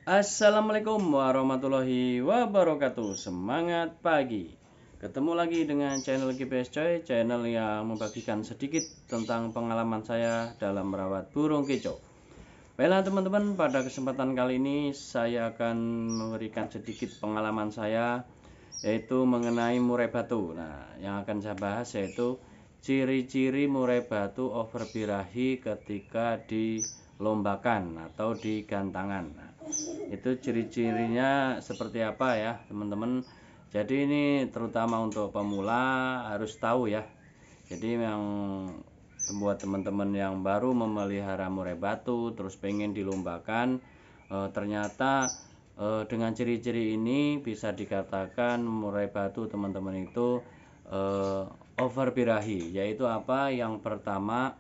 Assalamualaikum warahmatullahi wabarakatuh. Semangat pagi. Ketemu lagi dengan channel GPS Coy, channel yang membagikan sedikit tentang pengalaman saya dalam merawat burung kicau. Baiklah teman-teman, pada kesempatan kali ini saya akan memberikan sedikit pengalaman saya, yaitu mengenai murai batu. Nah, yang akan saya bahas yaitu ciri-ciri murai batu over birahi ketika dilombakan atau digantangan. Nah, itu ciri-cirinya seperti apa ya teman-teman. Jadi ini terutama untuk pemula harus tahu ya. Jadi yang buat teman-teman yang baru memelihara murai batu terus pengen dilombakan, ternyata dengan ciri-ciri ini bisa dikatakan murai batu teman-teman itu over birahi. Yaitu apa? Yang pertama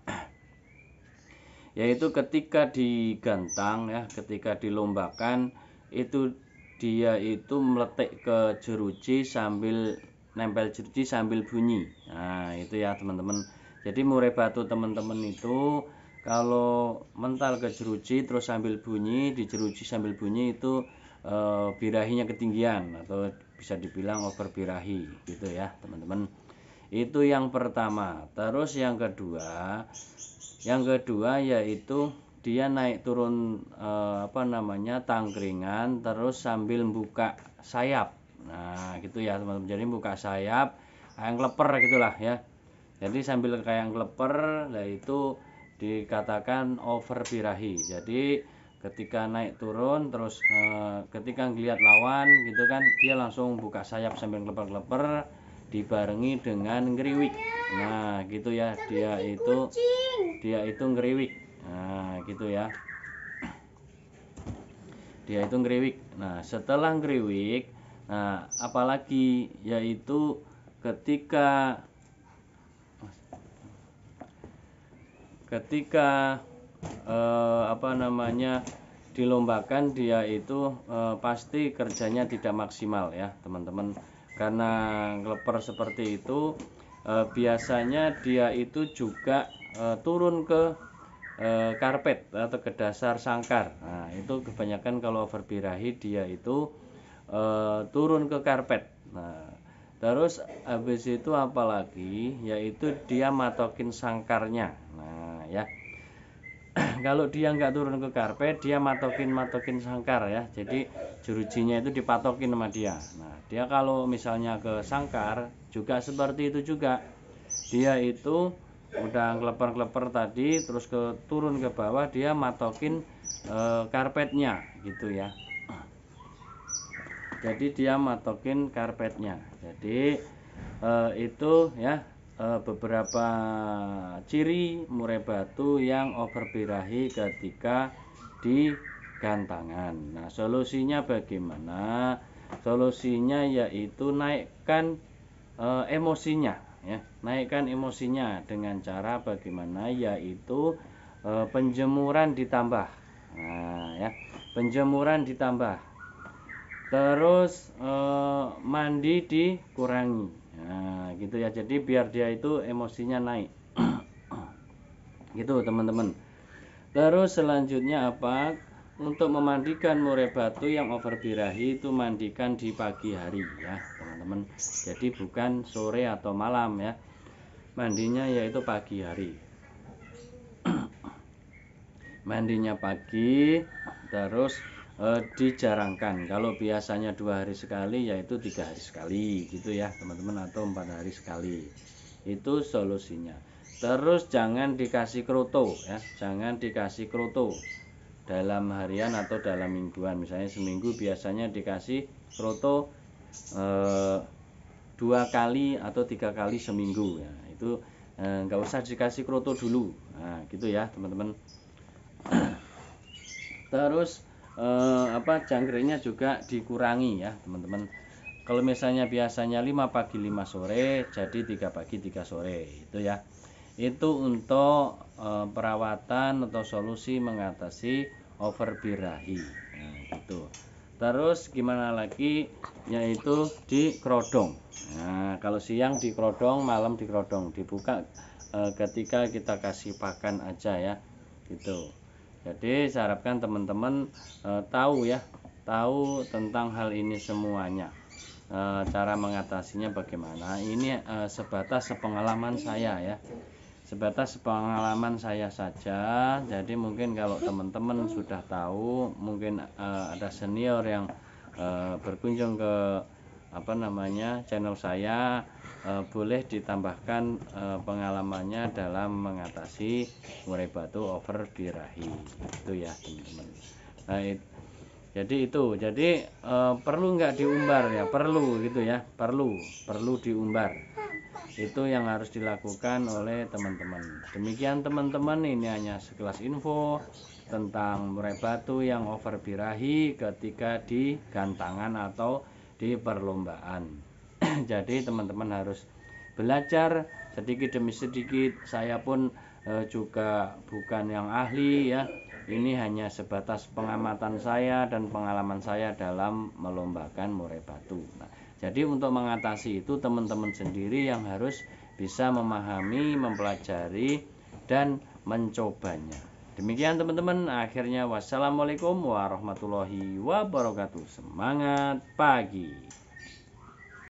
yaitu ketika digantang ya, ketika dilombakan itu dia itu meletek ke jeruji sambil nempel jeruji sambil bunyi. Nah itu ya teman-teman. Jadi murai batu teman-teman itu kalau mental ke jeruji terus sambil bunyi, di jeruji sambil bunyi itu birahinya ketinggian atau bisa dibilang over birahi gitu ya teman-teman. Itu yang pertama. Terus yang kedua yaitu dia naik turun tangkringan terus sambil buka sayap. Nah gitu ya teman-teman. Jadi buka sayap kayak ngeleper gitulah ya. Jadi sambil kayak ngeleper, nah itu dikatakan over birahi. Jadi ketika naik turun terus ketika ngelihat lawan gitu kan, dia langsung buka sayap sambil ngeleper-ngeleper dibarengi dengan ngeriwik. Nah gitu ya, dia itu ngeriwik. Nah gitu ya, dia itu ngeriwik. Nah setelah ngeriwik, nah apalagi yaitu ketika dilombakan, dia itu pasti kerjanya tidak maksimal ya teman-teman. Karena ngeleper seperti itu, biasanya dia itu juga turun ke karpet atau ke dasar sangkar. Nah itu kebanyakan kalau over birahi dia itu turun ke karpet. Nah terus habis itu apalagi yaitu dia matokin sangkarnya. Nah ya, kalau dia nggak turun ke karpet, dia matokin sangkar ya. Jadi jerujinya itu dipatokin sama dia. Nah dia kalau misalnya ke sangkar juga seperti itu juga. Dia itu udah ngeleper-ngeleper tadi terus turun ke bawah, dia matokin karpetnya gitu ya. Jadi dia matokin karpetnya. Jadi itu ya beberapa ciri murai batu yang over birahi ketika digantangan. Nah solusinya bagaimana? Solusinya yaitu naikkan emosinya ya, naikkan emosinya dengan cara bagaimana, yaitu penjemuran ditambah. Nah ya, penjemuran ditambah, terus mandi dikurangi. Nah gitu ya, jadi biar dia itu emosinya naik gitu teman-teman. Terus selanjutnya apa? Untuk memandikan murai batu yang over birahi itu mandikan di pagi hari ya teman-teman. Jadi bukan sore atau malam ya, mandinya yaitu pagi hari. Mandinya pagi, terus dijarangkan. Kalau biasanya 2 hari sekali, yaitu 3 hari sekali gitu ya teman-teman, atau 4 hari sekali. Itu solusinya. Terus jangan dikasih kroto ya, jangan dikasih kroto dalam harian atau dalam mingguan. Misalnya seminggu biasanya dikasih kroto 2 kali atau 3 kali seminggu ya. Itu nggak usah dikasih kroto dulu. Nah gitu ya teman-teman. Terus jangkringnya juga dikurangi ya teman-teman. Kalau misalnya biasanya 5 pagi 5 sore, jadi 3 pagi 3 sore itu ya. Itu untuk perawatan atau solusi mengatasi over birahi. Nah, gitu. Terus gimana lagi, yaitu di kerodong. Nah kalau siang di kerodong, malam di kerodong, dibuka ketika kita kasih pakan aja ya gitu. Jadi saya harapkan teman-teman tahu ya, tahu tentang hal ini semuanya. Cara mengatasinya bagaimana? Ini sebatas sepengalaman saya ya, sebatas pengalaman saya saja. Jadi mungkin kalau teman-teman sudah tahu, mungkin ada senior yang berkunjung ke channel saya, boleh ditambahkan pengalamannya dalam mengatasi murai batu over birahi itu ya teman-teman. Nah, jadi perlu nggak diumbar ya, perlu gitu ya, perlu diumbar, itu yang harus dilakukan oleh teman-teman. Demikian teman-teman, ini hanya sekelas info tentang murai batu yang over birahi ketika di gantangan atau di perlombaan. Jadi teman-teman harus belajar sedikit demi sedikit. Saya pun juga bukan yang ahli ya, ini hanya sebatas pengamatan saya dan pengalaman saya dalam melombakan murai batu. Nah, jadi untuk mengatasi itu teman-teman sendiri yang harus bisa memahami, mempelajari, dan mencobanya. Demikian teman-teman, akhirnya wassalamualaikum warahmatullahi wabarakatuh. Semangat pagi.